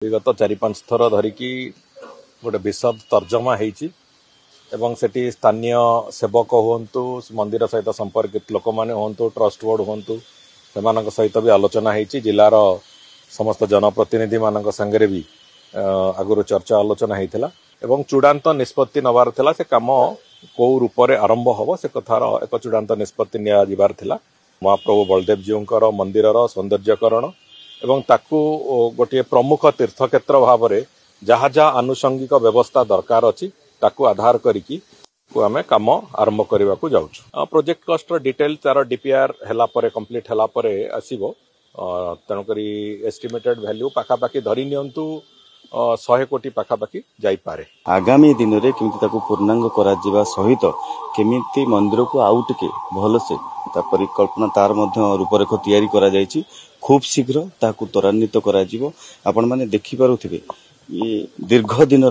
विगत 4-5 थर धरिकी गोटे विशद तर्जमा एवं सेठी स्थानीय सेवक हुंतु मंदिर सहित संपर्कित लोक मैंने हूँ ट्रस्ट बोर्ड हूँ से सहित भी आलोचना होती जिलार समस्त जनप्रतिनिधि मान संगे भी आगुरी चर्चा आलोचना होता एवं चूड़ांत निष्पत्ति नबार थिला से काम कौ रूप आरंभ हम से कथार एक चूड़ांत निष्पत्ति नियार थिला महाप्रभु बलदेव जीउंकर मंदिर सौंदर्यकरण एवं ताकू गोटे प्रमुख तीर्थक्षेत्र भाव में जहाँ जहाँ आनुषंगिक व्यवस्था दरकार अच्छी ताकू आधार करिकी आमे काम आरंभ करने को जाऊँ प्रोजेक्ट कॉस्ट डिटेल तार डीपीआर हैला परे कंप्लीट हैला परे आसीबो तेणुकरी एस्टिमेटेड वैल्यू पाखापाखि धरी नियंतु 100 कोटी पाखापाखि जाई पारे। आगामी दिन में केमिति ताकू पूर्णांग करा जिबा सहित केमिति मंदिर को आउ टिके भल से परिकल्पना तार मध्य रूपरेख तैयारी करा जायछि खूब शीघ्र ताकू त्वरान्वित करा जिवो आपण माने देखि पारुथिबे ये दीर्घ दिन